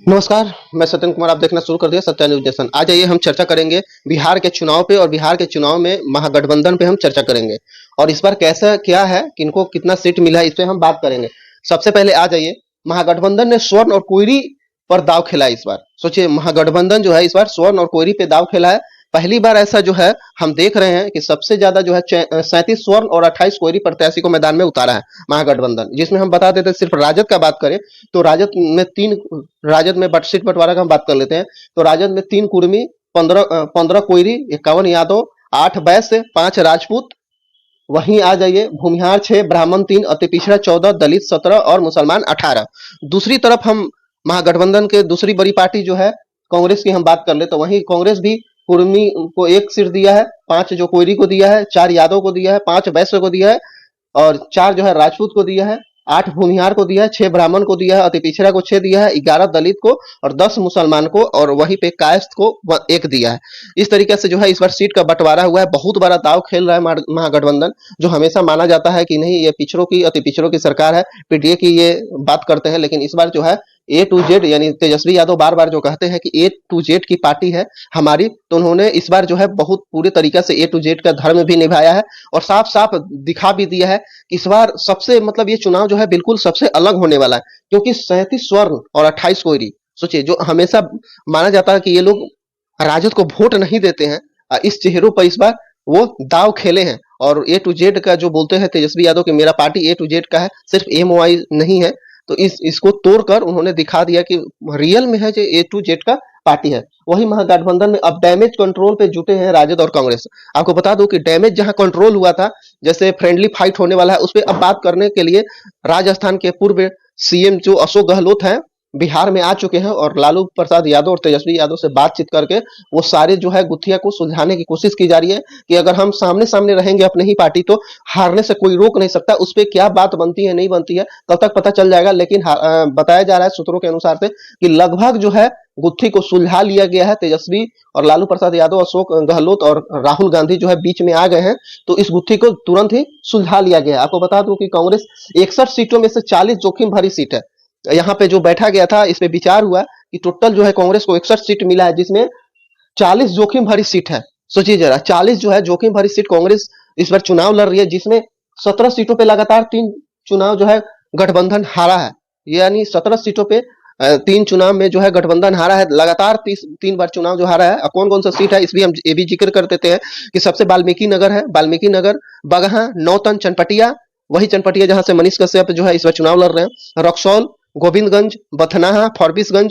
नमस्कार, मैं सत्येंद्र कुमार। आप देखना शुरू कर दिया सत्या न्यूज़ नेशन। आज आइए हम चर्चा करेंगे बिहार के चुनाव पे और बिहार के चुनाव में महागठबंधन पे हम चर्चा करेंगे और इस बार कैसा क्या है, किनको कितना सीट मिला है, इस पे हम बात करेंगे। सबसे पहले आ जाइए, महागठबंधन ने स्वर्ण और कोयरी पर दांव खेला है इस बार। सोचिए, महागठबंधन जो है इस बार स्वर्ण और कोयरी पे दांव खेला है। पहली बार ऐसा जो है हम देख रहे हैं कि सबसे ज्यादा जो है 37 स्वर्ण और 28 कोयरी प्रत्याशी को मैदान में उतारा है महागठबंधन, जिसमें हम बता देते सिर्फ राजद का बात करें तो राजद में सीट बंटवारा का हम बात कर लेते हैं। तो राजद में 3 कुर्मी, 15 कोयरी, 51 यादव, 8 वैश्य, 5 राजपूत। वहीं आ जाइए, भूमिहार 6, ब्राह्मण 3, अति पिछड़ा 14, दलित 17 और मुसलमान 18। दूसरी तरफ हम महागठबंधन के दूसरी बड़ी पार्टी जो है कांग्रेस की हम बात कर ले तो वहीं कांग्रेस भी कुर्मी को 1 सीट दिया है, 5 जो कोयरी को दिया है, 4 यादव को दिया है, 5 वैश्य को दिया है और 4 जो है राजपूत को दिया है, 8 भूमिहार को दिया है, 6 ब्राह्मण को दिया है, अति पिछड़ा को 6 दिया है, 11 दलित को और 10 मुसलमान को और वहीं पे कायस्थ को 1 दिया है। इस तरीके से जो है इस बार सीट का बंटवारा हुआ है। बहुत बड़ा दाव खेल रहा है महागठबंधन, जो हमेशा माना जाता है कि नहीं ये पिछड़ों की, अति पिछड़ों की सरकार है, पीडीए की ये बात करते हैं, लेकिन इस बार जो है ए टू जेड यानी तेजस्वी यादव बार बार जो कहते हैं कि ए टू जेड की पार्टी है हमारी, तो उन्होंने इस बार जो है बहुत पूरे तरीके से ए टू जेड का धर्म भी निभाया है और साफ साफ दिखा भी दिया है। इस बार सबसे मतलब ये चुनाव जो है बिल्कुल सबसे अलग होने वाला है, क्योंकि 37 स्वर्ण और 28 कोयरी। सोचिए, जो हमेशा माना जाता है कि ये लोग राजद को वोट नहीं देते हैं, इस चेहरों पर इस बार वो दाव खेले हैं। और ए टू जेड का जो बोलते हैं तेजस्वी यादव की मेरा पार्टी ए टू जेड का है, सिर्फ एम वाई नहीं है, तो इसको तोड़कर उन्होंने दिखा दिया कि रियल में है जो ए टू जेड का पार्टी है। वही महागठबंधन में अब डैमेज कंट्रोल पे जुटे हैं राजद और कांग्रेस। आपको बता दूं कि डैमेज जहां कंट्रोल हुआ था, जैसे फ्रेंडली फाइट होने वाला है, उस पर अब बात करने के लिए राजस्थान के पूर्व सीएम जो अशोक गहलोत हैं बिहार में आ चुके हैं और लालू प्रसाद यादव और तेजस्वी यादव से बातचीत करके वो सारे जो है गुत्थिया को सुलझाने की कोशिश की जा रही है कि अगर हम सामने सामने रहेंगे अपने ही पार्टी तो हारने से कोई रोक नहीं सकता। उस पर क्या बात बनती है नहीं बनती है कल तक पता चल जाएगा, लेकिन बताया जा रहा है सूत्रों के अनुसार से कि लगभग जो है गुत्थी को सुलझा लिया गया है। तेजस्वी और लालू प्रसाद यादव, अशोक गहलोत और राहुल गांधी जो है बीच में आ गए हैं, तो इस गुत्थी को तुरंत ही सुलझा लिया गया है। आपको बता दूं कि कांग्रेस 61 सीटों में से 40 जोखिम भरी सीट है। यहाँ पे जो बैठा गया था इस पे विचार हुआ कि टोटल जो है कांग्रेस को 61 सीट मिला है, जिसमें 40 जोखिम भरी सीट है। सोचिए जरा, 40 जो है जोखिम भरी सीट कांग्रेस इस बार चुनाव लड़ रही है, जिसमें 17 सीटों पे लगातार 3 चुनाव जो है गठबंधन हारा है। यानी 17 सीटों पे 3 चुनाव में जो है गठबंधन हारा है, लगातार 3 बार चुनाव जो हारा है। कौन कौन सा सीट है इस भी हम ये भी जिक्र कर देते हैं कि सबसे वाल्मीकि नगर है, वाल्मीकि नगर, बगहा, नौतन, चनपटिया, वही चनपटिया जहां से मनीष कश्यप जो है इस बार चुनाव लड़ रहे हैं, रक्सौल, गोविंदगंज, बथनाहा, फॉरबिसगंज,